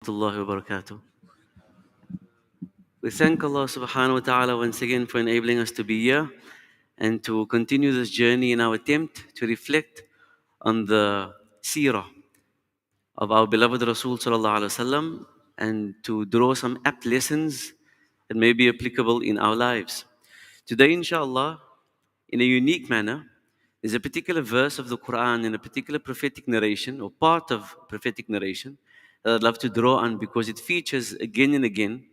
rahmatullahi wa barakatuh. We thank Allah subhanahu wa ta'ala once again for enabling us to be here and to continue this journey in our attempt to reflect on the seerah of our beloved Rasul sallallahu alaihi wasallam and to draw some apt lessons that may be applicable in our lives. Today, inshallah, in a unique manner, there's a particular verse of the Quran in a particular prophetic narration or part of prophetic narration that I'd love to draw on because it features again and again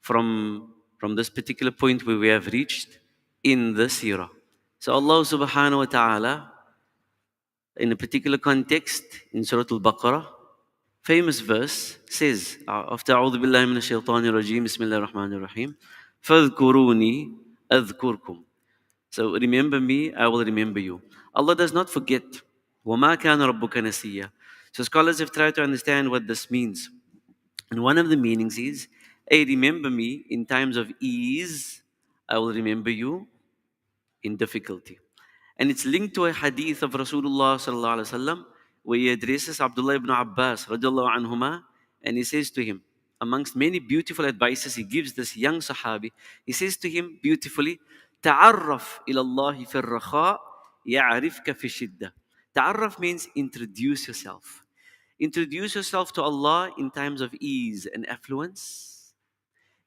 from this particular point where we have reached in the seerah. So Allah subhanahu wa ta'ala, in a particular context, in Surah Al-Baqarah, famous verse says, after أعوذ بالله من الشيطان الرجيم بسم الله الرحمن الرحيم فاذكروني أذكركم. So remember me, I will remember you. Allah does not forget. وَمَا كَانَ رَبُّكَ نَسِيًّا. So scholars have tried to understand what this means. And one of the meanings is, hey, remember me in times of ease, I will remember you in difficulty. And it's linked to a hadith of Rasulullah sallallahu alaihi wasallam where he addresses Abdullah ibn Abbas radiallahu anhuma, and he says to him, amongst many beautiful advices he gives this young Sahabi, he says to him beautifully, تعرف إلى الله في الرخاء يعرفك في الشدة. Ta'arraf means introduce yourself. Introduce yourself to Allah in times of ease and affluence.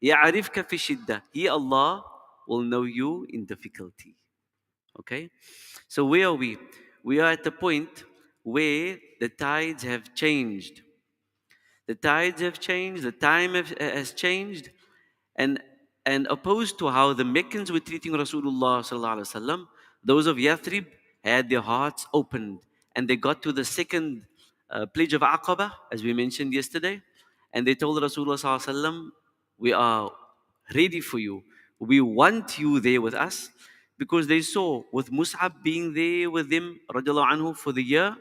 يعرفك في الشدة. He, Allah, will know you in difficulty. Okay? So where are we? We are at the point where the tides have changed. The tides have changed, the time has changed, and opposed to how the Meccans were treating Rasulullah sallallahu alaihi wasallam, those of Yathrib had their hearts opened, and they got to the second pledge of Aqaba, as we mentioned yesterday, and they told Rasulullah sallallahu alaihi wasallam, we are ready for you. We want you there with us, because they saw with Mus'ab being there with them, radiallahu anhu, for the year,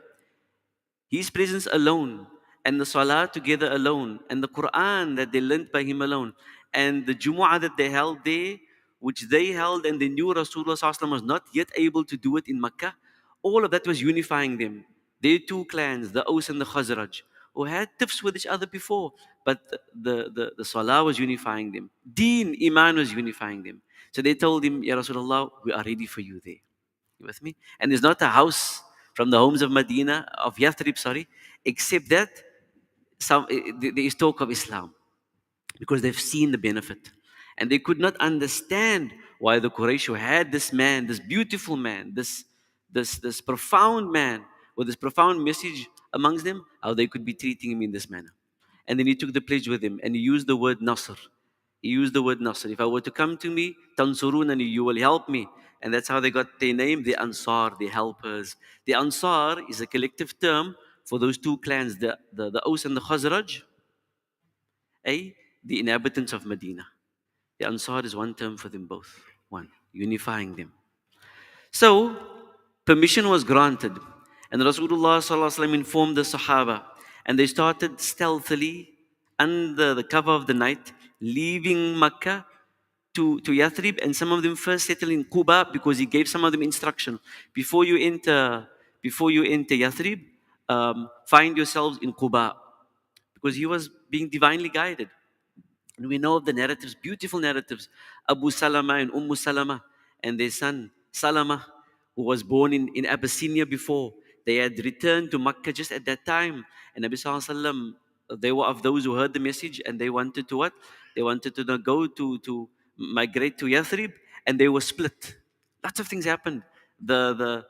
his presence alone, and the salah together alone, and the Quran that they learnt by him alone, and the Jumu'ah that they held there, which they held and they knew Rasulullah sallallahu alaihi wasallam was not yet able to do it in Makkah, all of that was unifying them. Their two clans, the Aus and the Khazraj, who had tiffs with each other before, but the salah was unifying them. Deen, Iman was unifying them. So they told him, Ya Rasulullah, we are ready for you there. You with me? And there's not a house from the homes of Medina, of Yathrib, sorry, except that there is talk of Islam, because they've seen the benefit. And they could not understand why the Quraysh, who had this man, this beautiful man, this profound man, with this profound message amongst them, how they could be treating him in this manner. And then he took the pledge with him, and he used the word Nasr. He used the word Nasr. If I were to come to me, Tansurunani, you will help me. And that's how they got their name, the Ansar, the helpers. The Ansar is a collective term for those two clans, the Aus and the Khazraj, the inhabitants of Medina. The Ansar is one term for them both, one, unifying them. So, permission was granted, and Rasulullah sallallahu alaihi wasallam informed the Sahaba, and they started stealthily, under the cover of the night, leaving Makkah to Yathrib, and some of them first settled in Quba, because he gave some of them instruction. Before you enter Yathrib, find yourselves in Quba, because he was being divinely guided. And we know of the narratives, beautiful narratives, Abu Salama and Salama and their son Salama, who was born in Abyssinia before. They had returned to Makkah just at that time, and Nabi Sallallahu Alaihi Wasallam, they were of those who heard the message, and they wanted to what? They wanted to go to migrate to Yathrib, and they were split. Lots of things happened. The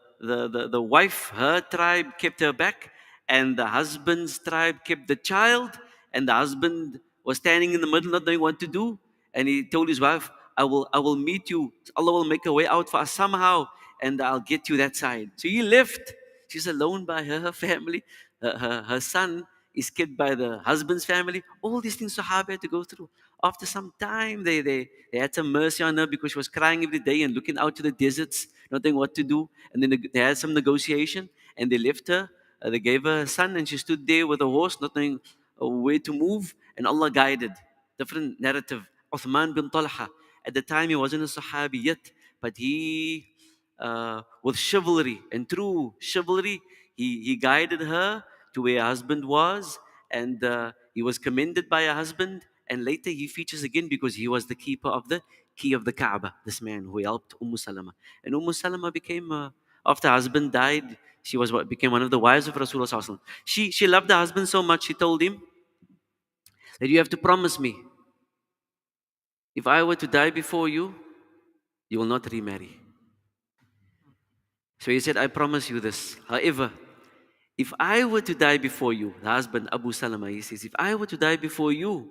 wife, her tribe kept her back, and the husband's tribe kept the child, and the husband was standing in the middle, not knowing what to do, and he told his wife, I will meet you. Allah will make a way out for us somehow, and I'll get you that side. So he left. She's alone by her family. Her son is kept by the husband's family. All these things Sahaba had to go through. After some time, they had some mercy on her, because she was crying every day and looking out to the deserts, not knowing what to do. And then they had some negotiation, and they left her. They gave her a son, and she stood there with a horse, not knowing where to move. And Allah guided. Different narrative. Uthman bin Talha. At the time, he wasn't a Sahabi yet, but he, with chivalry and true chivalry, he guided her to where her husband was, and He was commended by a husband, and later he features again because he was the keeper of the key of the Kaaba, this man who helped Salama. And Salama became, after her husband died, she was what became one of the wives of Rasulullah Sallallahu Alaihi Wasallam. She loved the husband so much, she told him that you have to promise me, if I were to die before you will not remarry. So he said, I promise you this. However, if I were to die before you, the husband Abu Salama, he says, if I were to die before you,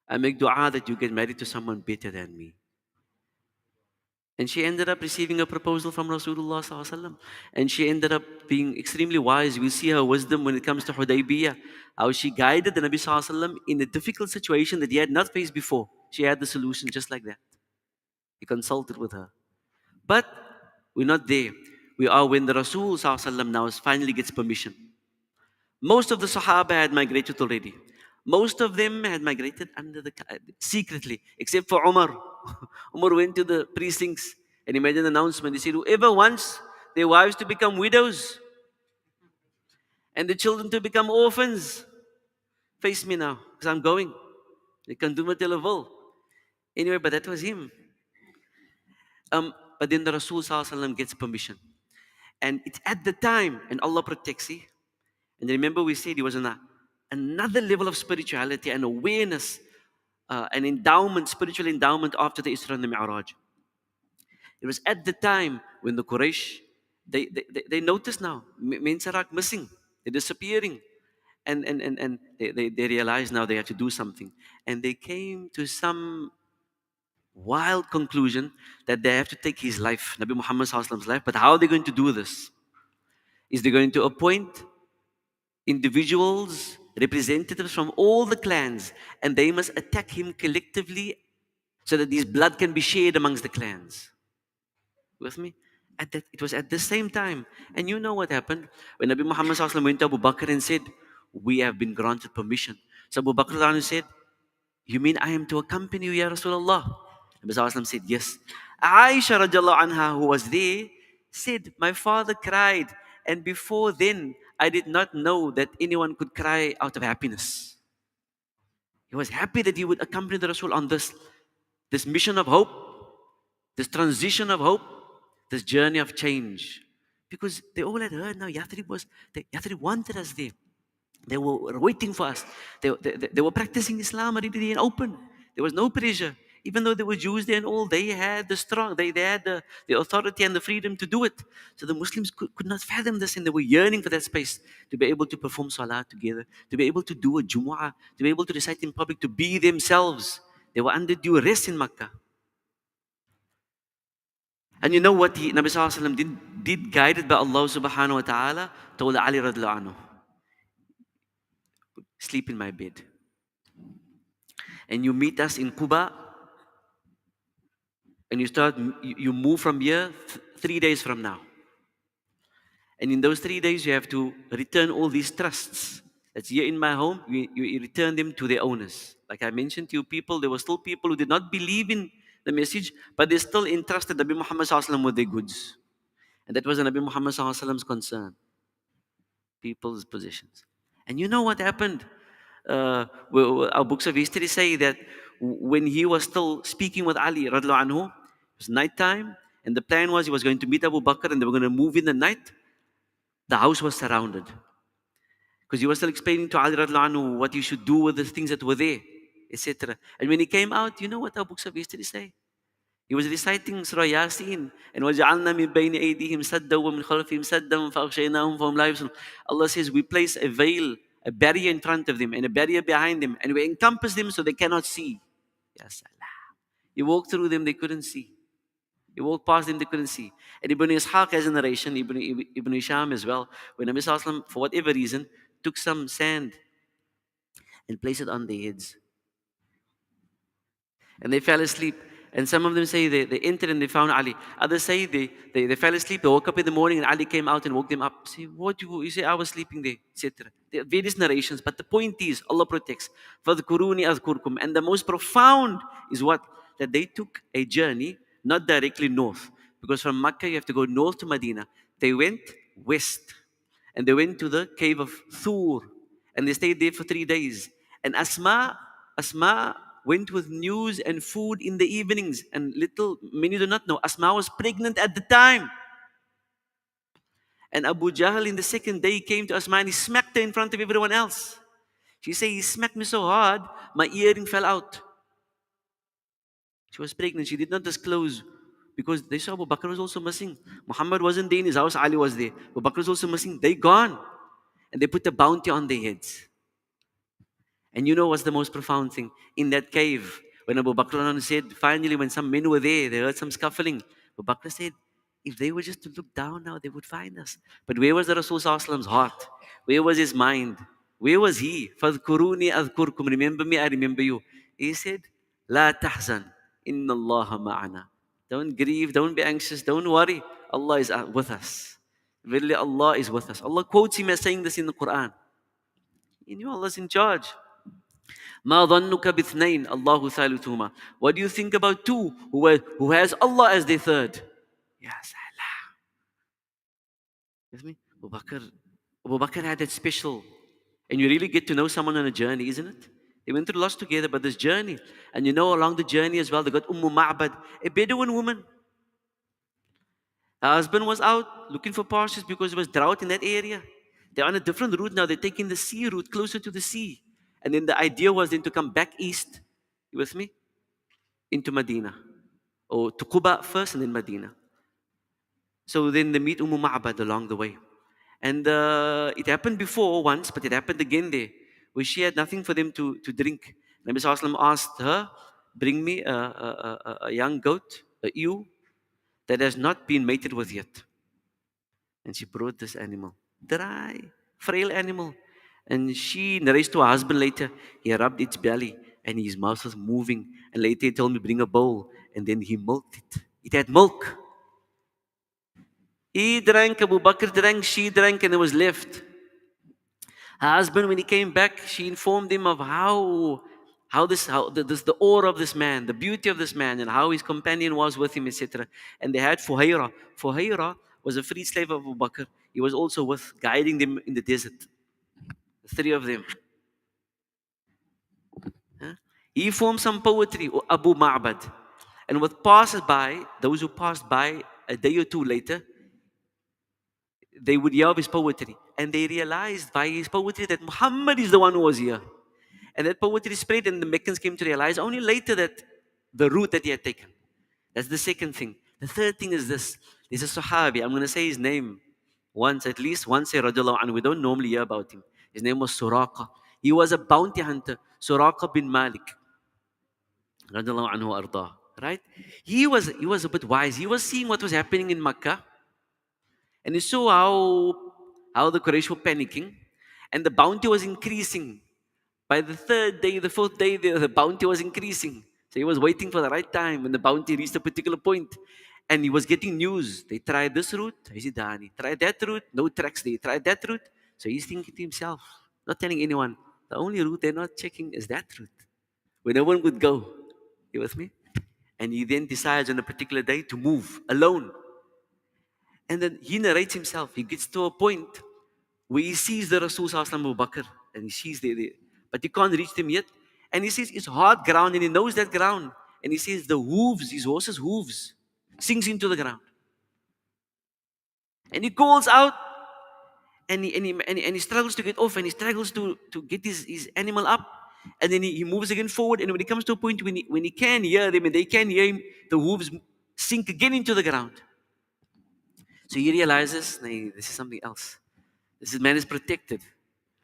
I make dua that you get married to someone better than me. And she ended up receiving a proposal from Rasulullah Sallallahu Alaihi Wasallam. And she ended up being extremely wise. We see her wisdom when it comes to Hudaybiyah, how she guided the Nabi Sallallahu Alaihi Wasallam in a difficult situation that he had not faced before. She had the solution just like that. He consulted with her. But we're not there. We are when the Rasul Sallallahu Alaihi Wasallam now finally gets permission. Most of the Sahaba had migrated already. Most of them had migrated secretly, except for Umar. Umar went to the precincts and he made an announcement. He said, whoever wants their wives to become widows and the children to become orphans, face me now, because I'm going. They can do what they will. Anyway, but that was him. But then the Rasul Sallallahu Alaihi Wasallam gets permission. And it's at the time, and Allah protects him. And remember we said he was on another level of spirituality and awareness, an endowment, spiritual endowment after the Isra and the Mi'raj. It was at the time when the Quraysh, they noticed now, men Sarak missing, they're disappearing. And they realized now they had to do something. And they came to some wild conclusion that they have to take his life, Nabi Muhammad Sallallahu Alaihi Wasallam's life. But how are they going to do this? Is they going to appoint individuals, representatives from all the clans, and they must attack him collectively so that his blood can be shared amongst the clans. With me? It was at the same time. And you know what happened? When Nabi Muhammad Sallallahu Alaihi Wasallam went to Abu Bakr and said, we have been granted permission. So Abu Bakr said, you mean I am to accompany you, Ya Rasulullah? Nabi Sallallahu Alaihi Wasallam said, yes. Aisha radiallahu anha, who was there, said, my father cried. And before then, I did not know that anyone could cry out of happiness. He was happy that he would accompany the Rasul on this mission of hope, this transition of hope, this journey of change. Because they all had heard now Yathrib wanted us there. They were waiting for us. They were practicing Islam already in open. There was no pressure. Even though they were Jews there and all, they had they had the authority and the freedom to do it. So the Muslims could not fathom this, and they were yearning for that space to be able to perform salah together, to be able to do a Jumu'ah, to be able to recite in public, to be themselves. They were under due arrest in Makkah. And you know what Nabi Sallallahu Alaihi Wasallam did guided by Allah subhanahu wa ta'ala, told Ali radiallahu anhu, sleep in my bed. And you meet us in Quba, and you move from here 3 days from now. And in those 3 days, you have to return all these trusts. That's here in my home, you return them to their owners. Like I mentioned to you, there were still people who did not believe in the message, but they still entrusted Nabi Muhammad Sallallahu Alaihi Wasallam with their goods. And that was the Nabi Muhammad Sallallahu Alaihi Wasallam's concern. People's possessions. And you know what happened? Our books of history say that when he was still speaking with Ali radiallahu anhu, it was nighttime, and the plan was he was going to meet Abu Bakr and they were going to move in the night. The house was surrounded. Because he was still explaining to Ali radiallahu anhu what he should do with the things that were there, etc. And when he came out, you know what our books of history say? He was reciting Surah Yasin, and وَجَعَلْنَا مِن بَيْنِ أَيْدِيهِمْ سَدًّا وَمِنْ خَلْفِهِمْ سَدًّا فَأَغْشَيْنَاهُمْ فَهُمْ لَا يُبْصِرُونَ. Allah says, we place a veil, a barrier in front of them and a barrier behind them, and we encompass them so they cannot see. Ya salam. You walk through them, they couldn't see. You walk past them, they couldn't see. And Ibn Ishaq has a narration, Ibn Hisham as well, when Nabi Sallallahu Alaihi Wasallam, for whatever reason, took some sand and placed it on their heads. And they fell asleep. And some of them say they entered and they found Ali. Others say they fell asleep, they woke up in the morning and Ali came out and woke them up. Say, what you say, I was sleeping there, etc. There are various narrations, but the point is, Allah protects. فَذْكُرُونِي أَذْكُرْكُمْ. And the most profound is what? That they took a journey, not directly north. Because from Makkah you have to go north to Medina. They went west. And they went to the cave of Thawr. And they stayed there for 3 days. And Asma went with news and food in the evenings. And many do not know, Asma was pregnant at the time. And Abu Jahl in the second day came to Asma and he smacked her in front of everyone else. She said, he smacked me so hard, my earring fell out. She was pregnant. She did not disclose because they saw Abu Bakr was also missing. Muhammad wasn't there in his house. Ali was there. Abu Bakr was also missing. They gone. And they put a bounty on their heads. And you know what's the most profound thing? In that cave, when Abu Bakr said, finally, when some men were there, they heard some scuffling. Abu Bakr said, if they were just to look down now, they would find us. But where was the Rasul's heart? Where was his mind? Where was he? فَاذْكُرُونِي أَذْكُرْكُمْ Remember me, I remember you. He said, لَا تَحْزَنْ إِنَّ اللَّهَ مَعَنَا. Don't grieve, don't be anxious, don't worry. Allah is with us. Really, Allah is with us. Allah quotes him as saying this in the Quran. You know Allah's in charge. مَا ظَنُّكَ بِاثْنَيْنِ اللَّهُ ثَالِثُهُمَا. What do you think about two who has Allah as their third? Ya salam. With me? Abu Bakr had that special. And you really get to know someone on a journey, isn't it? They went through lots together, but this journey. And you know along the journey as well, they got Ma'bad, a Bedouin woman. Her husband was out looking for pastures because there was drought in that area. They're on a different route now. They're taking the sea route closer to the sea. And then the idea was then to come back east. You with me? Into Medina. Or to Quba first and then Medina. So then they meet Ma'bad along the way. And it happened before once, but it happened again there, where she had nothing for them to drink. Nabi Sallallahu asked her, bring me a young goat, a ewe, that has not been mated with yet. And she brought this animal, dry, frail animal. And she narrates to her husband later, he rubbed its belly and his mouth was moving. And later he told me, bring a bowl. And then he milked it. It had milk. He drank, Abu Bakr drank, she drank, and it was left. Her husband, when he came back, she informed him of the aura of this man, the beauty of this man, and how his companion was with him, etc. And they had Fuhaira. Fuhaira was a free slave of Abu Bakr. He was also guiding them in the desert. The three of them. Huh? He formed some poetry, Abu Ma'bad. And what passes by, those who passed by a day or two later, they would hear of his poetry. And they realized by his poetry that Muhammad is the one who was here. And that poetry spread, and the Meccans came to realize only later that the route that he had taken. That's the second thing. The third thing is this. There's a Sahabi. I'm going to say his name at least once, radiallahu anhu. We don't normally hear about him. His name was Suraka. He was a bounty hunter. Suraka bin Malik. Radiallahu anhu ardah. Right? He was a bit wise. He was seeing what was happening in Makkah. And he saw how the Quraysh were panicking. And the bounty was increasing. By the third day, the fourth day, the bounty was increasing. So he was waiting for the right time when the bounty reached a particular point. And he was getting news. They tried this route. Tried that route. No tracks there. Tried that route. So he's thinking to himself, not telling anyone, the only route they're not checking is that route. Where no one would go. You with me? And he then decides on a particular day to move alone. And then he narrates himself. He gets to a point where he sees the Rasul Abu Bakr. And he sees there. But he can't reach them yet. And he says it's hard ground and he knows that ground. And he says the hooves, his horse's hooves, sinks into the ground. And he calls out and he struggles to get off and he struggles to get his animal up. And then he moves again forward. And when he comes to a point when he can hear them and they can hear him, the hooves sink again into the ground. So he realizes, nah, this is something else. This man is protected.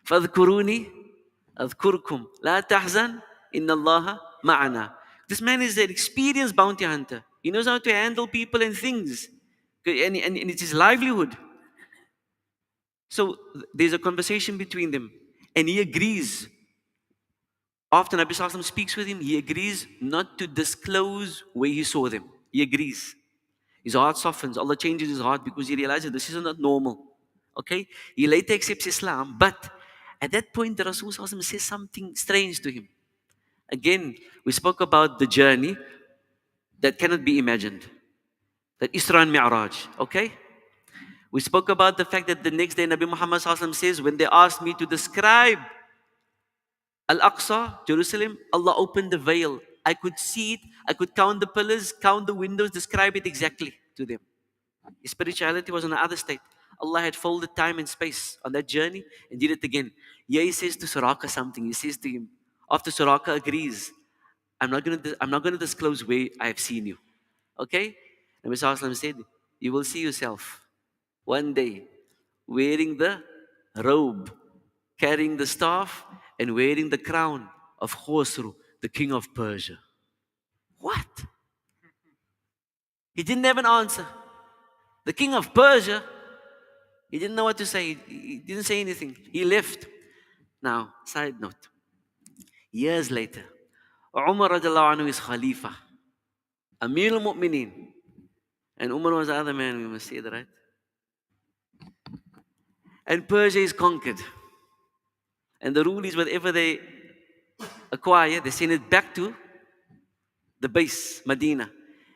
فَاذْكُرُونِي أَذْكُرْكُمْ لَا تَحْزَنْ إِنَّ اللَّهَ مَعَنَا. This man is an experienced bounty hunter. He knows how to handle people and things. And it's his livelihood. So there's a conversation between them. And he agrees. After Nabi Sallallahu Alaihi Wasallam speaks with him, he agrees not to disclose where he saw them. He agrees. His heart softens. Allah changes his heart because he realizes this is not normal. Okay? He later accepts Islam. But at that point, the Rasul Sallallahu Alaihi Wasallam says something strange to him. Again, we spoke about the journey that cannot be imagined. That Isra and Mi'raj. Okay? We spoke about the fact that the next day Nabi Muhammad Sallallahu Alaihi Wasallam says, when they asked me to describe Al-Aqsa, Jerusalem, Allah opened the veil. I could see it. I could count the pillars, count the windows, describe it exactly to them. His spirituality was on the other state. Allah had folded time and space on that journey and did it again. Yeah, he says to Suraka something. He says to him, after Suraka agrees, I'm not gonna disclose where I have seen you. Okay? Nabi Sallallahu Alaihi Wasallam said, you will see yourself one day wearing the robe, carrying the staff, and wearing the crown of Khosru, the king of Persia. What? He didn't have an answer. The king of Persia, he didn't know what to say. He didn't say anything. He left. Now, side note. Years later, Umar radiallahu anhu is Khalifa, Amir al-Mu'mineen. And Umar was the other man, we must say that, right? And Persia is conquered. And the rule is whatever they acquire, they send it back to the base, Medina.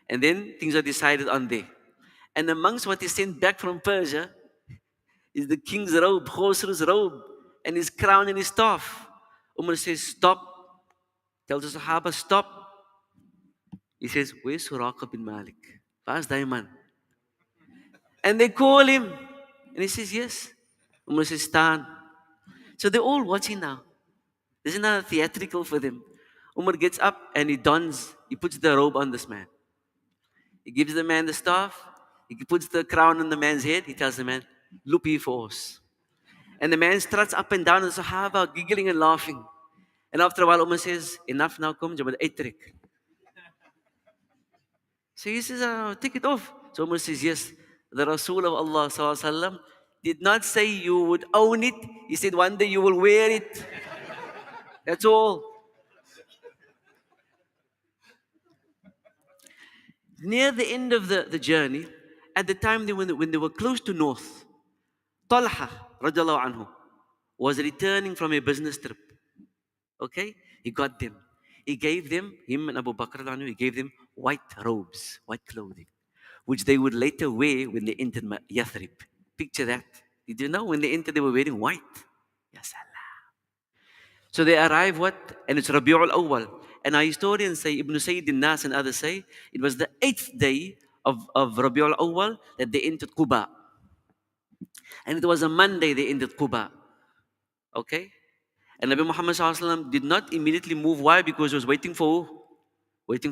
And then things are decided on there. And amongst what is sent back from Persia is the king's robe, Khosru's robe, and his crown and his staff. Umar says, stop. Tells the Sahaba, stop. He says, where's Suraka bin Malik? Where's Daiman? And they call him. And he says, yes. Umar says, stand. So they're all watching now. This is not theatrical for them. Umar gets up and he puts the robe on this man. He gives the man the staff. He puts the crown on the man's head. He tells the man, look here for us. And the man struts up and down, and the Sahaba giggling and laughing. And after a while, Umar says, enough now, come, Jabal Yathrib. So he says, take it off. So Umar says, yes, the Rasul of Allah Sallallahu Alaihi Wasallam did not say you would own it. He said, one day you will wear it. That's all. Near the end of the journey, at the time when they were close to north, Talha radiallahu anhu was returning from a business trip. Okay? He got them. He gave them, him and Abu Bakr radiallahu anhu, he gave them white robes, white clothing, which they would later wear when they entered Yathrib. Picture that. Did you know when they entered they were wearing white? Yes, Allah. So they arrive what? And it's Rabi'ul Awwal. And our historians say, Ibn Sayyid al-Nas and others say, it was the 8th day of Rabi'ul Awwal that they entered Quba. And it was a Monday they entered Quba. Okay? And Nabi Muhammad Sallallahu Alaihi Wasallam did not immediately move. Why? Because he was waiting for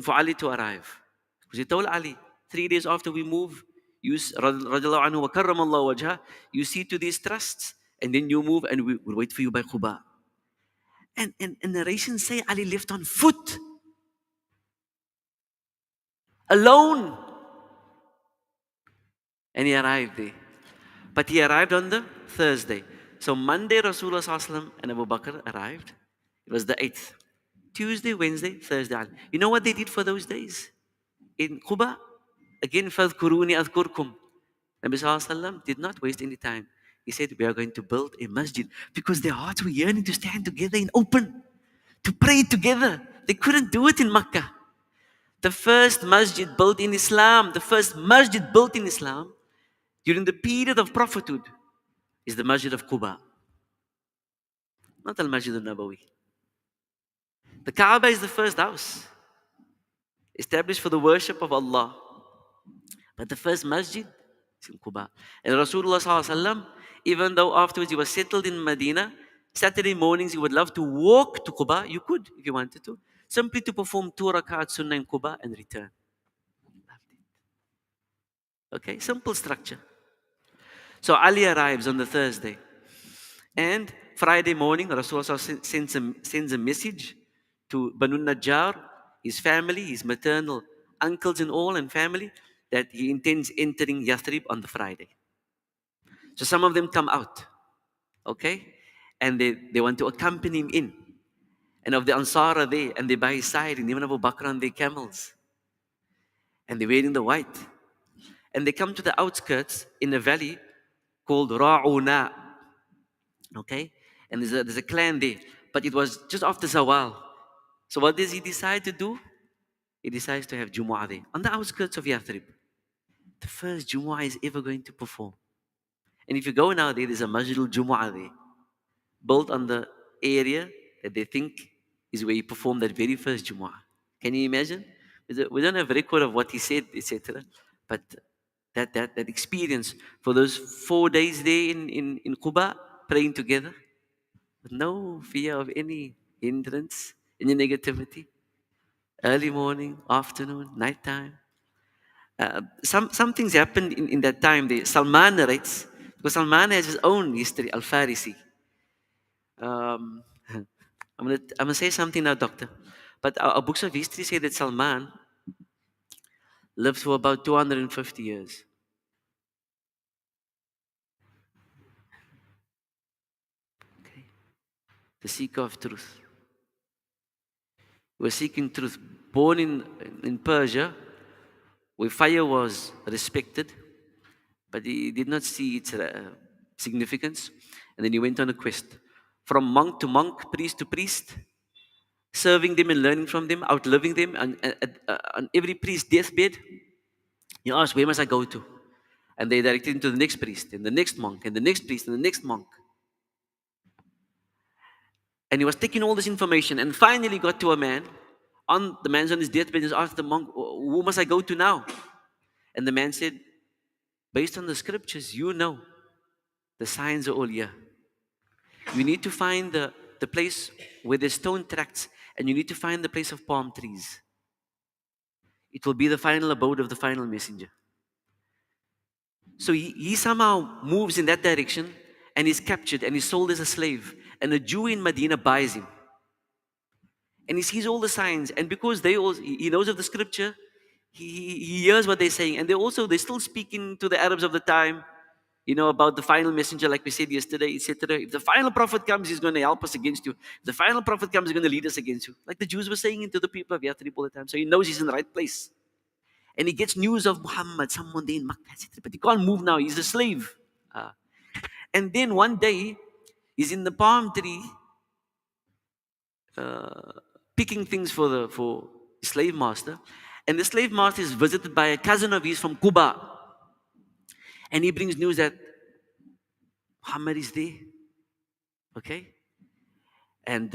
Ali to arrive. Because he told Ali, 3 days after we move, you, radiallahu anhu wa karramallahu wajha, you see to these trusts, and then you move and we will wait for you by Quba. And narrations say Ali left on foot. Alone. And he arrived there. But he arrived on the Thursday. So Monday, Rasulullah Sallallahu Alaihi Wasallam and Abu Bakr arrived. It was the 8th. Tuesday, Wednesday, Thursday. You know what they did for those days? In Quba, again, فَاذْكُرُونِي أَذْكُرْكُمْ. Nabi Sallallahu Alaihi Wasallam did not waste any time. He said, we are going to build a masjid. Because their hearts were yearning to stand together in open. To pray together. They couldn't do it in Makkah. The first masjid built in Islam, during the period of prophethood, is the Masjid of Quba. Not al-Masjid al-Nabawi. The Kaaba is the first house established for the worship of Allah. But the first masjid is in Quba. And Rasulullah Sallallahu Alaihi Wasallam, even though afterwards he was settled in Medina, Saturday mornings he would love to walk to Quba. You could if you wanted to. Simply to perform 2 rakat sunnah in Quba and return. Okay, simple structure. So Ali arrives on the Thursday. And Friday morning, Rasulullah sends a message to Banu Najjar, his family, his maternal uncles and all and family, that he intends entering Yathrib on the Friday. So some of them come out. Okay? And they want to accompany him in. And of the Ansar are there, and they're by his side, and even Abu Bakr on their camels. And they're wearing the white. And they come to the outskirts in a valley called Ra'una. Okay? And there's a clan there. But it was just after Zawal. So what does he decide to do? He decides to have Jumu'ah there, on the outskirts of Yathrib. The first Jumu'ah is ever going to perform. And if you go now there's a Masjid al-Jumu'ah there, built on the area that they think is where he performed that very first Jumu'ah. Can you imagine? We don't have a record of what he said, etc. But that experience for those 4 days there in Quba, praying together, with no fear of any hindrance, any negativity, early morning, afternoon, nighttime. Some things happened in that time. Salman narrates, because Salman has his own history, al-Farisi. Um, I'm gonna say something now, doctor. But our books of history say that Salman lived for about 250 years. Okay. The seeker of truth. He was seeking truth. Born in Persia, where fire was respected, but he did not see its significance. And then he went on a quest. From monk to monk, priest to priest, serving them and learning from them, outliving them. On every priest's deathbed, he asked, where must I go to? And they directed him to the next priest, and the next monk, and the next priest, and the next monk. And he was taking all this information, and finally got to a man. The man's on his deathbed, and asked the monk, who must I go to now? And the man said, based on the scriptures, you know. The signs are all here. You need to find the place where there's stone tracts, and you need to find the place of palm trees. It will be the final abode of the final messenger. So he somehow moves in that direction, and is captured and is sold as a slave. And a Jew in Medina buys him. And he sees all the signs. And because he knows of the scripture, he hears what they're saying. And they're still speaking to the Arabs of the time, about the final messenger, like we said yesterday, etc. If the final prophet comes, he's going to help us against you. If the final prophet comes, he's going to lead us against you. Like the Jews were saying to the people of Yathrib all the time. So he knows he's in the right place. And he gets news of Muhammad, someone there in Makkah, etc. But he can't move now. He's a slave. And then one day, he's in the palm tree, picking things for the slave master. And the slave master is visited by a cousin of his from Quba. And he brings news that Muhammad is there. Okay? And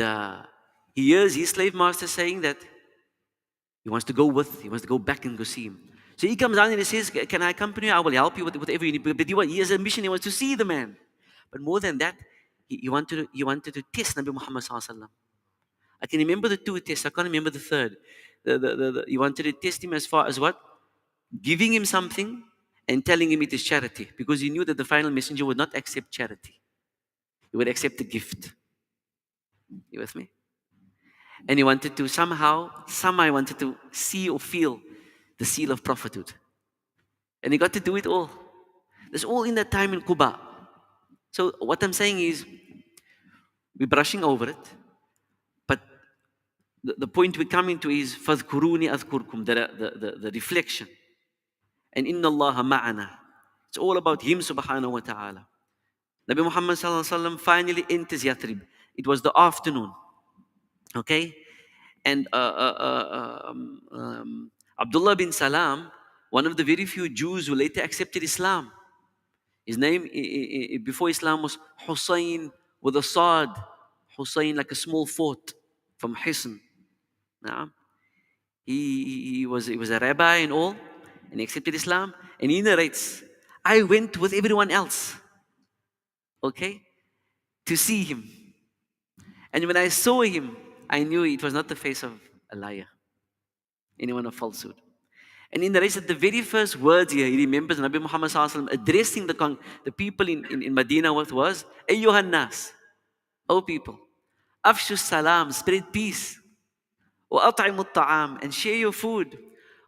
he hears his slave master saying that he wants to go back and go see him. So he comes down and he says, can I accompany you? I will help you with whatever you need. But he has a mission. He wants to see the man. But more than that, he wanted to test Nabi Muhammad sallallahu alaihi wasallam. I can remember the two tests. I can't remember the third. He wanted to test him as far as what? Giving him something and telling him it is charity. Because he knew that the final messenger would not accept charity. He would accept a gift. You with me? And he wanted to somehow wanted to see or feel the seal of prophethood. And he got to do it all. It's all in that time in Quba. So what I'm saying is, we're brushing over it. But the point we're coming to is فَاذْكُرُونِي أَذْكُرْكُمْ, the reflection. And inna Allah ma'ana. It's all about Him subhanahu wa ta'ala. Nabi Muhammad sallallahu alaihi wasallam finally enters Yathrib. It was the afternoon. Okay? And Abdullah bin Salam, one of the very few Jews who later accepted Islam. His name before Islam was Hussein with a Sad. Hussein, like a small fort from Hisn. Now, he was a rabbi and all, and he accepted Islam. And he narrates, I went with everyone else, okay, to see him. And when I saw him, I knew it was not the face of a liar, anyone of falsehood. And in the rest of the very first words here, he remembers Nabi Muhammad sallallahu alaihi wasallam addressing the people in Medina was, Ayyuhan nas, O people, afshu salam, spread peace, wa at'imu ta'am, and share your food,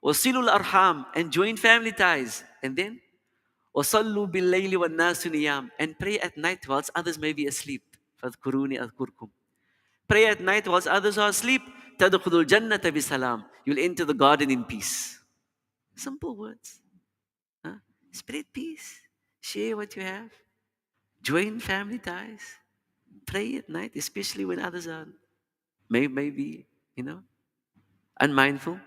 wa silul arham, and join family ties, and then wa sallu bil layli wan nasu niyam, and pray at night whilst others may be asleep. Fadhkuruni adhkurkum. Pray at night whilst others are asleep. Tadkhulul jannata bi salam. You'll enter the garden in peace. Simple words. Huh? Spread peace. Share what you have. Join family ties. Pray at night, especially when others are maybe, unmindful.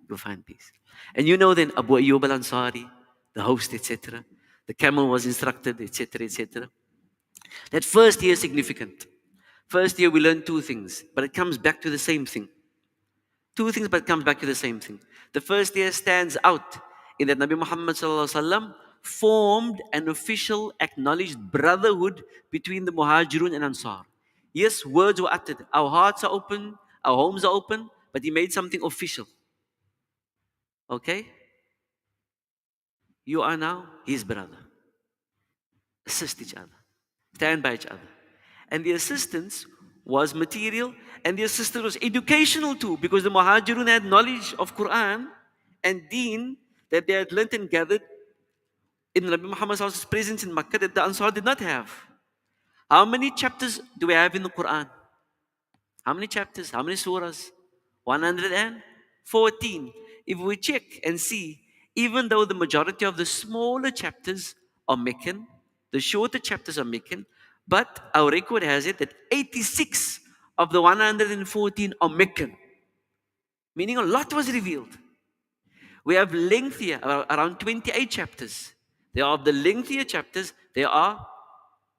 You'll find peace. And then Abu Ayyub al-Ansari, the host, etc. The camel was instructed, etc., etc. That first year is significant. First year we learn two things, but it comes back to the same thing. Two things, but it comes back to the same thing. The first year stands out in that Nabi Muhammad sallallahu alaihi wasallam formed an official, acknowledged brotherhood between the Muhajirun and Ansar. Yes, words were uttered. Our hearts are open, our homes are open, but he made something official. Okay? You are now his brother. Assist each other. Stand by each other. And the assistance was material and the assistance was educational too, because the Muhajirun had knowledge of Quran and Deen that they had learnt and gathered in Nabi Muhammad's presence in Makkah that the Ansar did not have. How many chapters do we have in the Quran? How many chapters? How many surahs? 114. If we check and see, even though the majority of the smaller chapters are Meccan, the shorter chapters are Meccan, but our record has it that 86 of the 114 are Meccan. Meaning a lot was revealed. We have lengthier, around 28 chapters. They are of the lengthier chapters, they are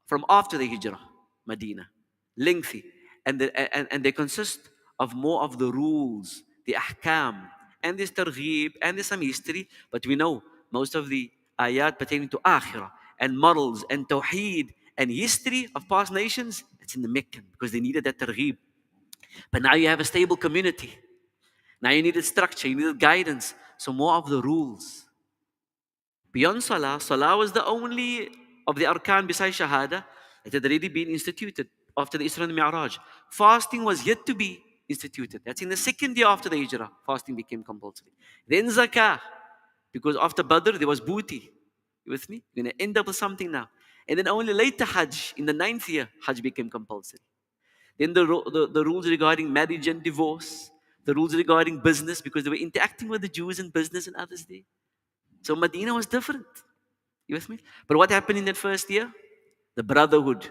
from after the Hijrah, Medina. Lengthy. And they consist of more of the rules, the ahkam, and there's targheeb, and there's some history. But we know most of the ayat pertaining to akhirah, and morals, and tawheed, and history of past nations, it's in the Meccan, because they needed that targheeb. But now you have a stable community. Now you needed structure, you needed guidance. So more of the rules. Beyond Salah, Salah was the only of the arkan besides Shahada that had already been instituted after the Isra and Mi'raj. Fasting was yet to be instituted. That's in the second year after the Hijrah. Fasting became compulsory. Then Zakah, because after Badr there was booty. You with me? You're going to end up with something now. And then only later Hajj, in the 9th year, Hajj became compulsory. Then the rules regarding marriage and divorce, the rules regarding business, because they were interacting with the Jews in business and others there. So Medina was different. You with me? But what happened in that first year? The brotherhood.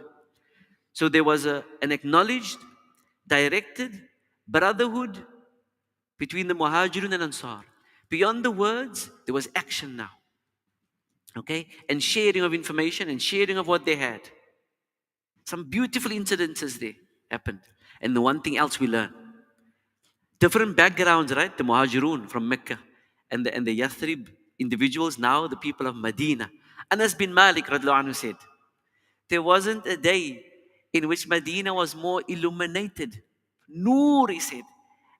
So there was an acknowledged, directed brotherhood between the Muhajirun and Ansar. Beyond the words, there was action now. Okay? And sharing of information and sharing of what they had. Some beautiful incidences there happened. And the one thing else we learn. Different backgrounds, right? The Muhajirun from Mecca and the Yathrib individuals, now the people of Medina. Anas bin Malik radiallahu anhu said, there wasn't a day in which Medina was more illuminated. Noor, he said,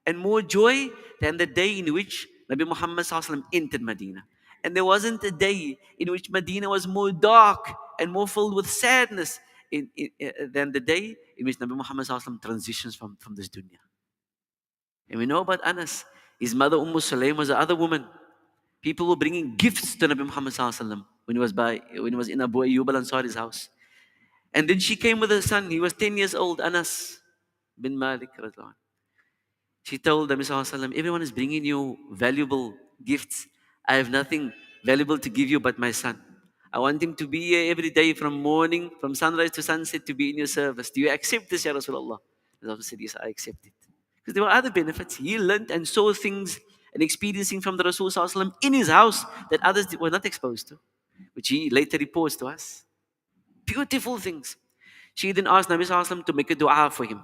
and more joy than the day in which Nabi Muhammad sallallahu alaihi wasallam entered Medina. And there wasn't a day in which Medina was more dark and more filled with sadness than the day in which Nabi Muhammad sallallahu alaihi wasallam transitions from this dunya. And we know about Anas. His mother Sulaim was the other woman. People were bringing gifts to Nabi Muhammad sallallahu alaihi wasallam when he was in Abu Ayyub al-Ansari's house. And then she came with her son. He was 10 years old, Anas bin Malik. She told Nabi sallallahu alaihi wasallam, everyone is bringing you valuable gifts. I have nothing valuable to give you but my son. I want him to be here every day from morning, from sunrise to sunset, to be in your service. Do you accept this, Ya Rasulullah? The Prophet said, yes, I accept it. Because there were other benefits. He learned and saw things and experiencing from the Rasul sallallahu alaihi wasallam in his house that others were not exposed to, which he later reports to us. Beautiful things. She then asked Nabi sallallahu alaihi wasallam to make a dua for him.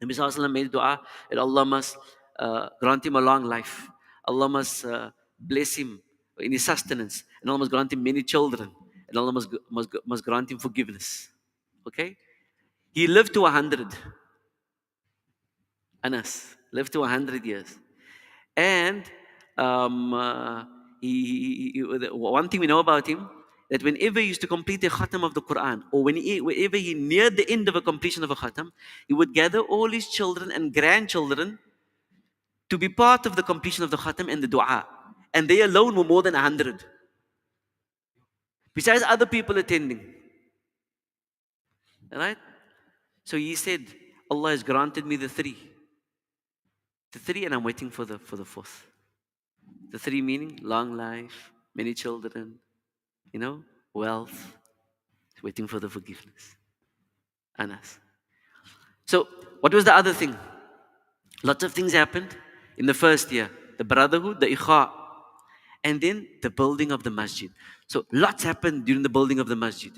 Nabi sallallahu alaihi wasallam made a dua that Allah must grant him a long life. Allah must bless him in his sustenance. And Allah must grant him many children. And Allah must grant him forgiveness. Okay? He lived to 100. Anas lived to 100 years. And one thing we know about him, that whenever he used to complete a khatam of the Quran, or whenever he neared the end of a completion of a khatam, he would gather all his children and grandchildren to be part of the completion of the khatam and the dua. And they alone were more than 100. Besides other people attending. Alright? So he said, Allah has granted me the three. The three, and I'm waiting for the fourth. The three meaning long life, many children, wealth. Waiting for the forgiveness. Anas. So, what was the other thing? Lots of things happened in the first year. The brotherhood, the ikha, and then the building of the masjid. So, lots happened during the building of the masjid.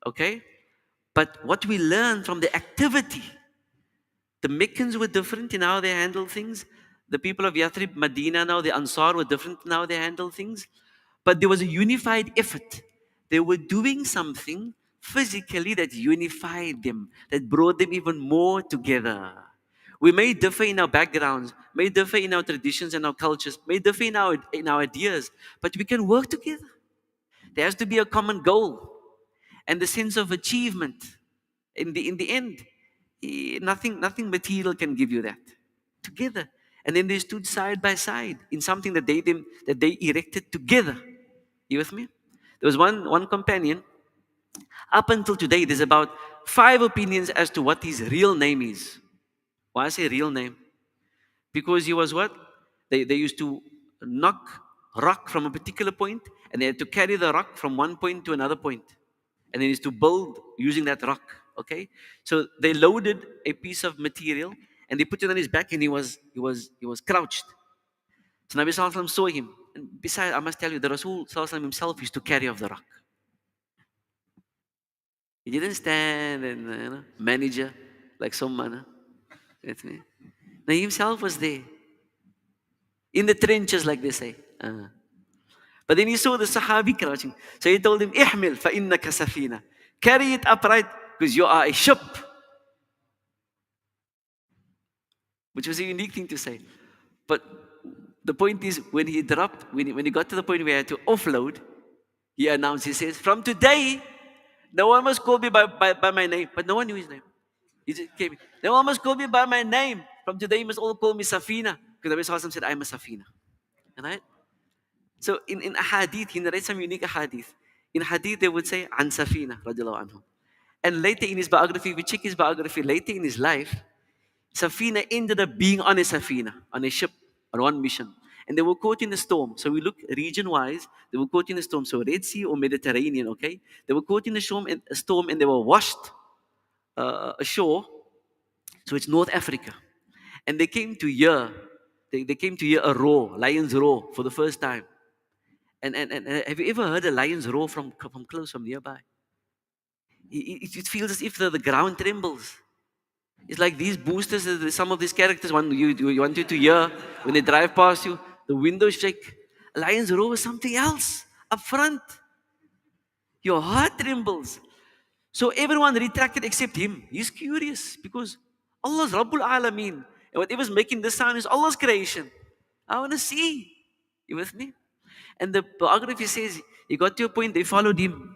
Okay? But what we learn from the activity, the Meccans were different in how they handle things. The people of Yathrib, Medina now, the Ansar were different in how they handle things. But there was a unified effort. They were doing something physically that unified them, that brought them even more together. We may differ in our backgrounds, may differ in our traditions and our cultures, may differ in our ideas, but we can work together. There has to be a common goal and the sense of achievement. In the end, nothing material can give you that. Together. And then they stood side by side in something that they erected together. You with me? There was one companion. Up until today, there's about 5 opinions as to what his real name is. Why I say real name? Because he was what? They used to knock rock from a particular point, and they had to carry the rock from one point to another point. And then used to build using that rock. Okay? So they loaded a piece of material and they put it on his back, and he was crouched. So Nabi Sallallahu Alaihi Wasallam saw him. And besides, I must tell you, the Rasul Sallallahu Alaihi Wasallam himself used to carry off the rock. He didn't stand and manager like some man. With me. No, he himself was there. In the trenches, like they say. But then he saw the Sahabi crouching. So he told him, Ihmil fa innaka safina. Carry it upright because you are a ship. Which was a unique thing to say. But the point is, when he dropped, when he got to the point where he had to offload, he announced, he says, from today, no one must call me by my name. But no one knew his name. He just came. No one must call me by my name. From today, you must all call me Safina. Because Nabi Sallallahu Alaihi Wasallam said, I'm a Safina. Alright? So in a hadith, he narrates some unique hadith. In hadith, they would say, An Safina, radiallahu anhu. And later in his biography, if we check his biography, later in his life, Safina ended up being on a Safina, on a ship, on one mission. And they were caught in a storm. So we look region-wise, they were caught in a storm. So Red Sea or Mediterranean, okay? They were caught in a storm and they were washed ashore. So it's North Africa. And they came to hear, they came to hear a roar, lion's roar for the first time. And have you ever heard a lion's roar from close, from nearby? It feels as if the ground trembles. It's like these boosters, some of these characters you want you to hear when they drive past you, the windows shake. A lion's roar is something else up front. Your heart trembles. So everyone retracted except him. He's curious because Allah's Rabbul Alameen. And whatever's making this sound is Allah's creation. I want to see. You with me? And the biography says he got to a point, they followed him.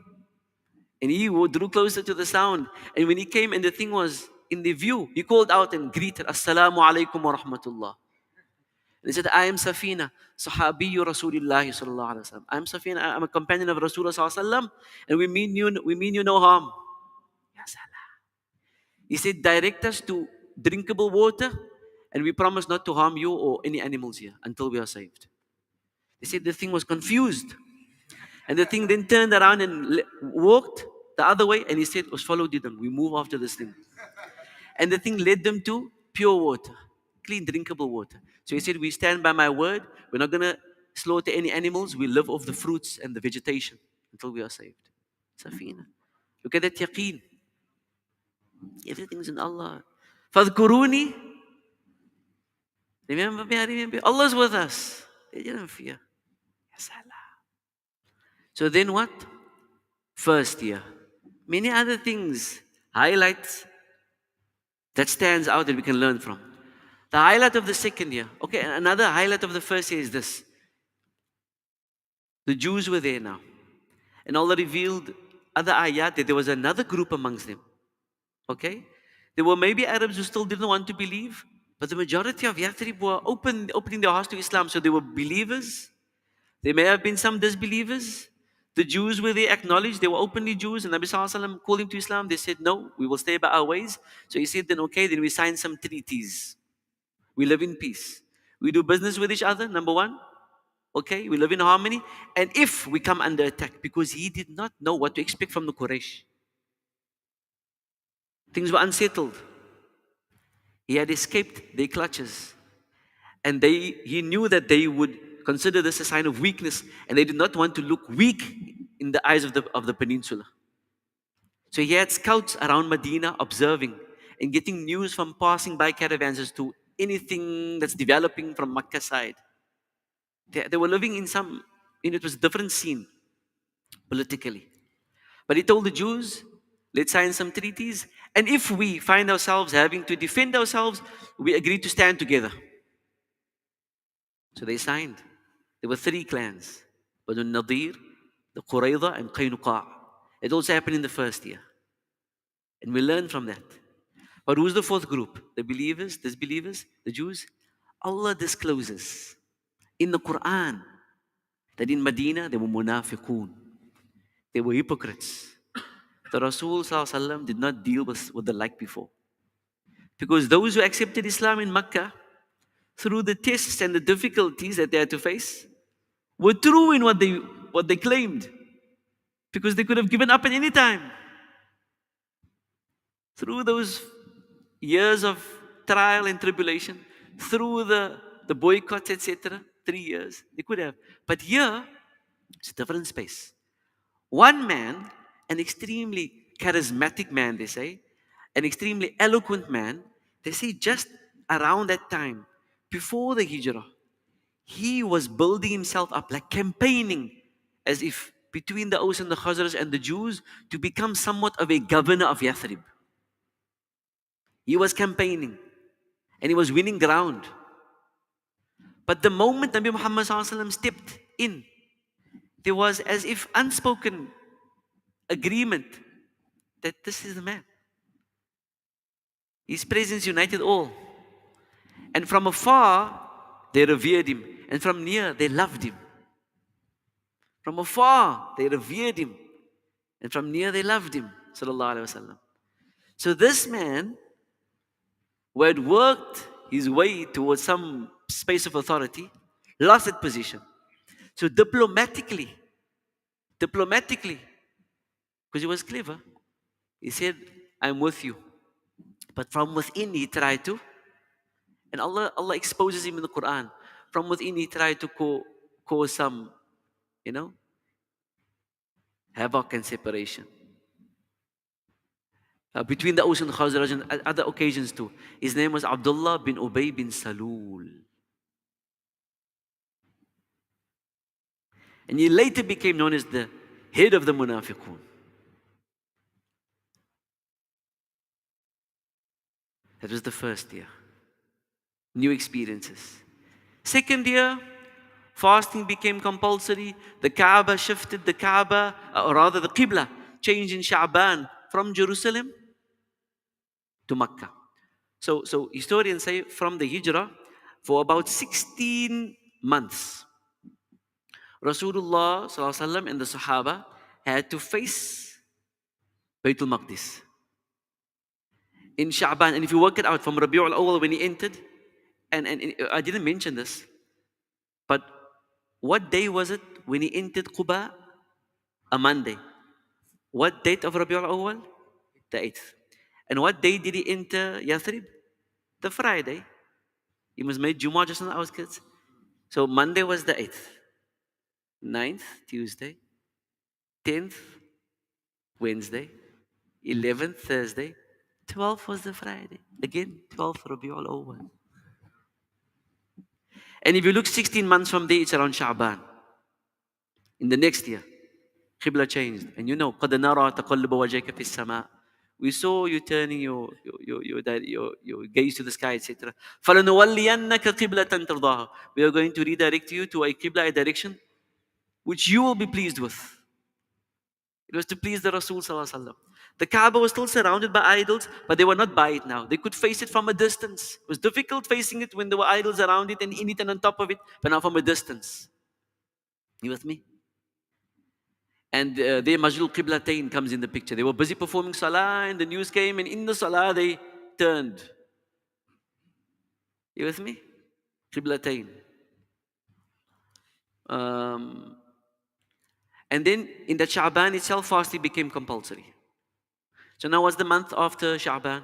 And he drew closer to the sound. And when he came and the thing was in the view, he called out and greeted, Assalamu alaikum wa rahmatullah. And he said, I am Safina, Sahabiyu Rasulillahi sallallahu alaihi wasallam. I'm Safina, I'm a companion of Rasulullah sallallahu alaihi wasallam, and we mean you no harm. Ya salam. He said, direct us to drinkable water, and we promise not to harm you or any animals here until we are saved. They said the thing was confused. And the thing then turned around and walked the other way, and he said, was followed them. We move after this thing. And the thing led them to pure water, clean, drinkable water. So he said, we stand by my word. We're not going to slaughter any animals. We live off the fruits and the vegetation until we are saved. Safina. Look at that yaqeen. Everything's in Allah. Fadhkuruni. Remember me, I remember. Allah's with us. They didn't fear. Yes, Allah. So then what? First year. Many other things, highlights that stands out that we can learn from. The highlight of the second year. Okay, another highlight of the first year is this. The Jews were there now. And Allah revealed other ayat that there was another group amongst them. Okay? There were maybe Arabs who still didn't want to believe, but the majority of Yathrib were opening their hearts to Islam. So they were believers. There may have been some disbelievers. The Jews were there, acknowledged they were openly Jews, and Nabi Sallallahu Alaihi Wasallam called him to Islam. They said, no, we will stay by our ways. So he said, then okay, then we sign some treaties. We live in peace. We do business with each other, number one. Okay, we live in harmony. And if we come under attack, because he did not know what to expect from the Quraysh. Things were unsettled. He had escaped their clutches. And he knew that they would consider this a sign of weakness, and they did not want to look weak in the eyes of the peninsula. So he had scouts around Medina observing and getting news from passing by caravans as to anything that's developing from Makkah side. They were living in it was a different scene politically. But he told the Jews, let's sign some treaties. And if we find ourselves having to defend ourselves, we agree to stand together. So they signed. There were 3 clans: Banu Nadir, the Qurayza, and Qaynuqa'. It also happened in the first year. And we learn from that. But who's the 4th group? The believers, disbelievers, the Jews. Allah discloses in the Quran that in Medina there were munafiqun. They were hypocrites. The Rasul ﷺ did not deal with the like before. Because those who accepted Islam in Makkah, through the tests and the difficulties that they had to face, were true in what they claimed. Because they could have given up at any time. Through those years of trial and tribulation, through the boycotts, etc., 3 years, they could have. But here, it's a different space. One man, an extremely charismatic man, they say, an extremely eloquent man, they say just around that time, before the Hijrah, he was building himself up, like campaigning, as if between the Aus and the Khazraj and the Jews, to become somewhat of a governor of Yathrib. He was campaigning and he was winning ground. But the moment Nabi Muhammad ﷺ stepped in, there was as if unspoken agreement that this is the man. His presence united all. And from afar, they revered him. And from near, they loved him. From afar, they revered him. And from near, they loved him. Sallallahu Alaihi Wasallam. So this man, who had worked his way towards some space of authority, lost that position. So diplomatically, because he was clever, he said, I'm with you. But from within he tried to, and Allah exposes him in the Quran. From within he tried to cause some, havoc and separation. Between the Aus and Khazraj and other occasions too. His name was Abdullah bin Ubay bin Salul. And he later became known as the head of the Munafiqun. That was the first year. New experiences. Second year, fasting became compulsory. The Kaaba shifted, the Qibla changed in Sha'ban from Jerusalem to Makkah. So historians say from the Hijrah, for about 16 months, Rasulullah ﷺ and the Sahaba had to face Baytul Maqdis. In Sha'ban, and if you work it out from Rabi'ul Awwal when he entered, and I didn't mention this, but what day was it when he entered Quba? A Monday. What date of Rabi'ul Awwal? The 8th. And what day did he enter Yathrib? The Friday. He was made Jumu'ah just on the outskirts. So Monday was the 8th. 9th, Tuesday. 10th, Wednesday. 11th, Thursday. 12th was the Friday. Again, 12th Rabi'ul Awwal. And if you look 16 months from there, it's around Sha'ban. In the next year, Qibla changed. And you know, قَدْ نَرَى تَقَلُّبَ وَجْهِكَ فِي السَّمَاءِ. We saw you turning your gaze to the sky, etc. فَلَنُوَلِّيَنَّكَ قِبْلَةً تَرْضَاهَا. We are going to redirect you to a Qibla, a direction which you will be pleased with. It was to please the Rasul Sallallahu Alaihi Wasallam. The Kaaba was still surrounded by idols, but they were not by it now. They could face it from a distance. It was difficult facing it when there were idols around it and in it and on top of it, but now from a distance. You with me? And there Majlul Qiblatayn comes in the picture. They were busy performing Salah and the news came, and in the Salah they turned. You with me? Qiblatayn. And then in the Sha'ban itself, fasting became compulsory. So now what's the month after Sha'ban?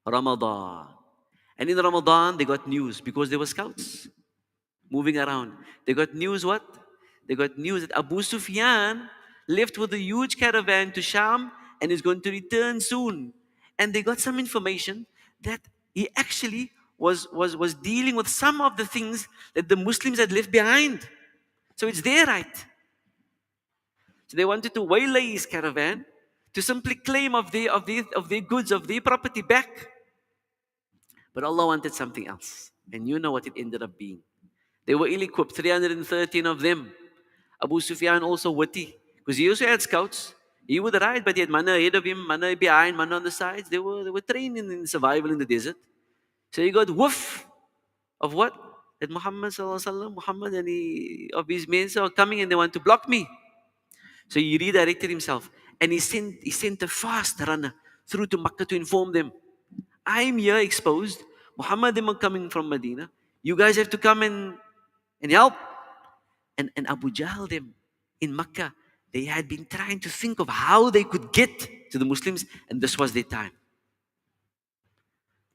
Ramadan. And in Ramadan, they got news because there were scouts moving around. They got news what? They got news that Abu Sufyan left with a huge caravan to Sham and he's going to return soon. And they got some information that he actually was dealing with some of the things that the Muslims had left behind. So it's their right. So they wanted to waylay his caravan to simply claim of their goods, of their property back. But Allah wanted something else. And you know what it ended up being. They were ill-equipped, 313 of them. Abu Sufyan also witty, because he also had scouts. He would ride, but he had mana ahead of him, mana behind, mana on the sides. They were trained in survival in the desert. So he got woof of what? That Muhammad sallallahu alaihi wasallam, Muhammad and of his men are coming and they want to block me. So he redirected himself and he sent a fast runner through to Makkah to inform them, I'm here exposed. Muhammad them are coming from Medina. You guys have to come and help. And Abu Jahl them in Makkah, they had been trying to think of how they could get to the Muslims, and this was their time.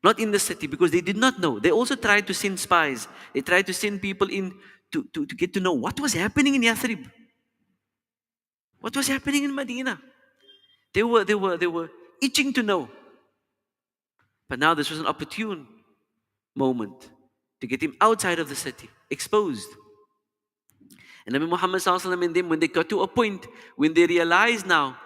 Not in the city, because they did not know. They also tried to send spies. They tried to send people in to get to know what was happening in Yathrib. What was happening in Medina. They were itching to know. But now this was an opportune moment to get him outside of the city, exposed. And Nabi Muhammad sallallahu alaihi wasallam and them, when they got to a point, when they realized now,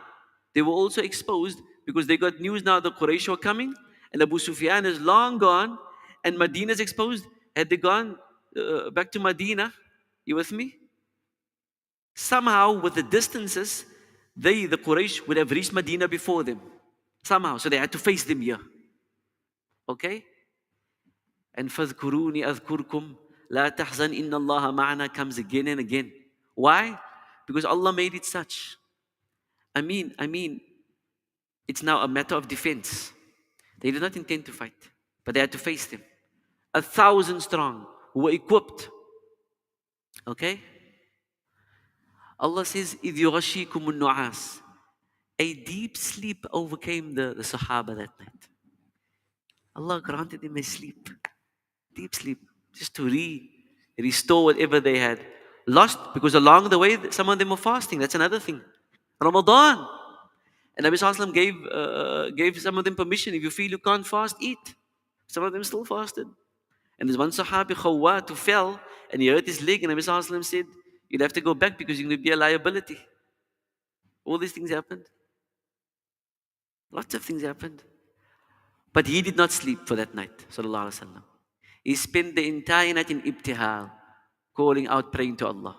they were also exposed because they got news now the Quraysh were coming and Abu Sufyan is long gone and Medina is exposed. Had they gone back to Medina, you with me? Somehow with the distances, the Quraysh would have reached Medina before them. Somehow, so they had to face them here. Okay? And فَاذْكُرُونِي أَذْكُرْكُمْ لَا تَحْزَنْ إِنَّ اللَّهَ مَعَنَا comes again and again. Why? Because Allah made it such. I mean, it's now a matter of defense. They did not intend to fight, but they had to face them. 1,000 strong, who were equipped. Okay? Allah says, إِذْ يُغَشِّيكُمُ النُّعَاسِ. A deep sleep overcame the Sahaba that night. Allah granted them a sleep. Deep sleep. Just to restore whatever they had lost. Because along the way, some of them were fasting. That's another thing. Ramadan. And Nabi Sallallahu Alaihi Wasallam gave some of them permission. If you feel you can't fast, eat. Some of them still fasted. And there's one Sahabi, Khawwat, who fell and he hurt his leg. And Nabi Sallallahu Alaihi Wasallam said, you'll have to go back because you're going to be a liability. All these things happened. Lots of things happened. But he did not sleep for that night. Sallallahu Alaihi Wasallam. He spent the entire night in ibtihal, calling out, praying to Allah.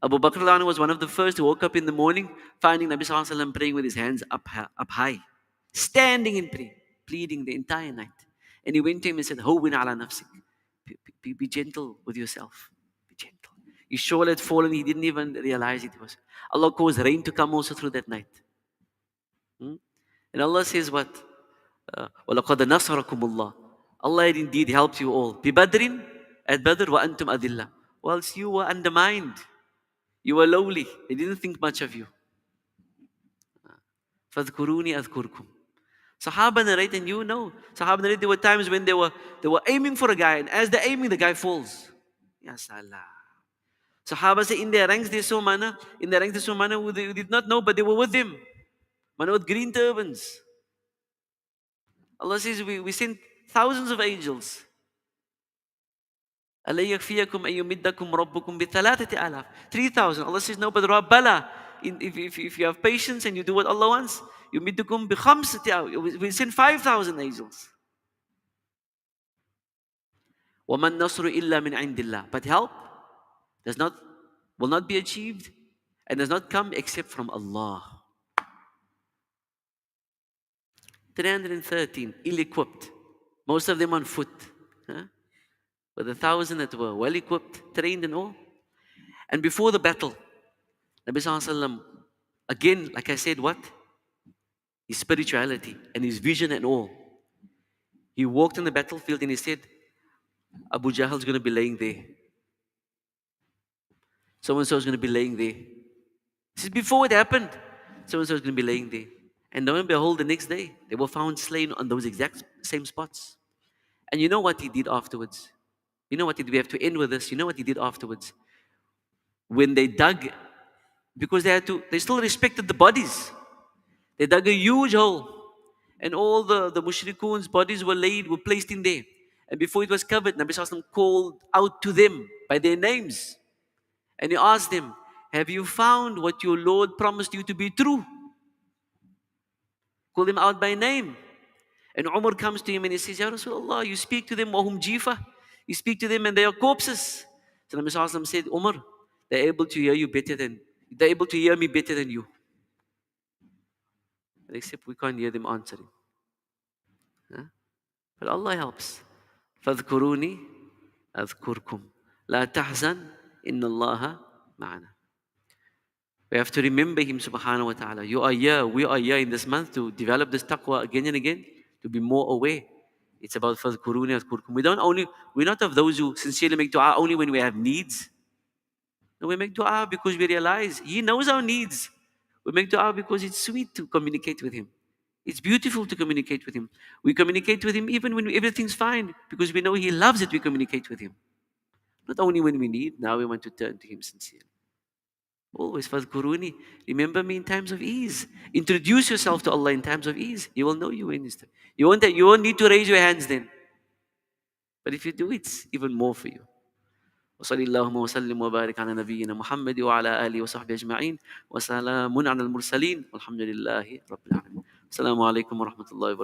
Abu Bakr al-Anhu was one of the first who woke up in the morning, finding Nabi Sallallahu Alaihi Wasallam praying with his hands up high, standing in prayer, pleading the entire night. And he went to him and said, Hawwin ala nafsik. Be gentle with yourself. Be gentle. His shawl had fallen, he didn't even realize it was. Allah caused rain to come also through that night. And Allah says what? وَلَقَدْ نَصَرَكُمُ اللَّهُ. Allah had indeed helped you all. بِبَدْرٍ at Badr وَأَنْتُمْ أَذِلَّةٌ. Whilst you were undermined. You were lowly. They didn't think much of you. فَاذْكُرُونِي أَذْكُرْكُمْ. Sahaba narrate, and you know, Sahaba narrate, there were times when they were aiming for a guy, and as they're aiming, the guy falls. Ya Salah. Sahaba say in their ranks they saw mana, who they did not know, but they were with him. Mana with green turbans. Allah says we sent thousands of angels. أَلَا يَكْفِيَكُمْ أَن يُمِدَّكُمْ رَبُّكُمْ بِثَلَاثَةِ آلَافٍ. 3,000. Allah says, no, but Rabbala, if you have patience and you do what Allah wants, يُمِدُّكُمْ بِخَمْسَةِ آلَافٍ. We send 5,000 angels. وَمَا النَّصْرُ إِلَّا مِنْ عِنْدِ اللَّهِ. But help will not be achieved and does not come except from Allah. 313, ill-equipped. Most of them on foot. With 1,000 that were well-equipped, trained and all. And before the battle, Nabi Sallallahu Alaihi Wasallam, again, like I said, what? His spirituality and his vision and all. He walked on the battlefield and he said, Abu Jahl is going to be laying there. So-and-so is going to be laying there. This is before it happened. So-and-so is going to be laying there. And lo and behold, the next day, they were found slain on those exact same spots. And you know what he did afterwards? You know what we have to end with this. You know what he did afterwards? When they dug, because they still respected the bodies. They dug a huge hole, and all the mushrikoons' bodies were placed in there. And before it was covered, Nabi Sallallahu Alaihi Wasallam called out to them by their names. And he asked them, have you found what your Lord promised you to be true? Call them out by name. And Umar comes to him and he says, Ya Rasulullah, you speak to them, wahum jifa. You speak to them and they are corpses. So Nabi Sallallahu Alaihi Wasallam said, Umar, they're able to hear they're able to hear me better than you. Except we can't hear them answering. Huh? But Allah helps. فَاذْكُرُونِي أَذْكُرْكُمْ لَا تَحْزَنْ إِنَّ اللَّهَ مَعَنَا. We have to remember Him subhanahu wa ta'ala. You are here, we are here in this month to develop this taqwa again and again, to be more aware. It's about فَاذْكُرُونِي أَذْكُرْكُمْ. We're not of those who sincerely make dua only when we have needs. No, we make dua because we realize He knows our needs. We make dua because it's sweet to communicate with Him. It's beautiful to communicate with Him. We communicate with Him even when everything's fine because we know He loves it. We communicate with Him. Not only when we need, now we want to turn to Him sincerely. Always, فَاذْكُرُونِي. Remember me in times of ease. Introduce yourself to Allah in times of ease. He will know you in His time. You won't need to raise your hands then. But if you do, it's even more for you. وصلى اللهم وسلم وبارك على نبينا محمد وعلى آله وصحبه أجمعين وسلام على المرسلين والحمد لله رب العالمين. السلام عليكم ورحمة الله وبركاته.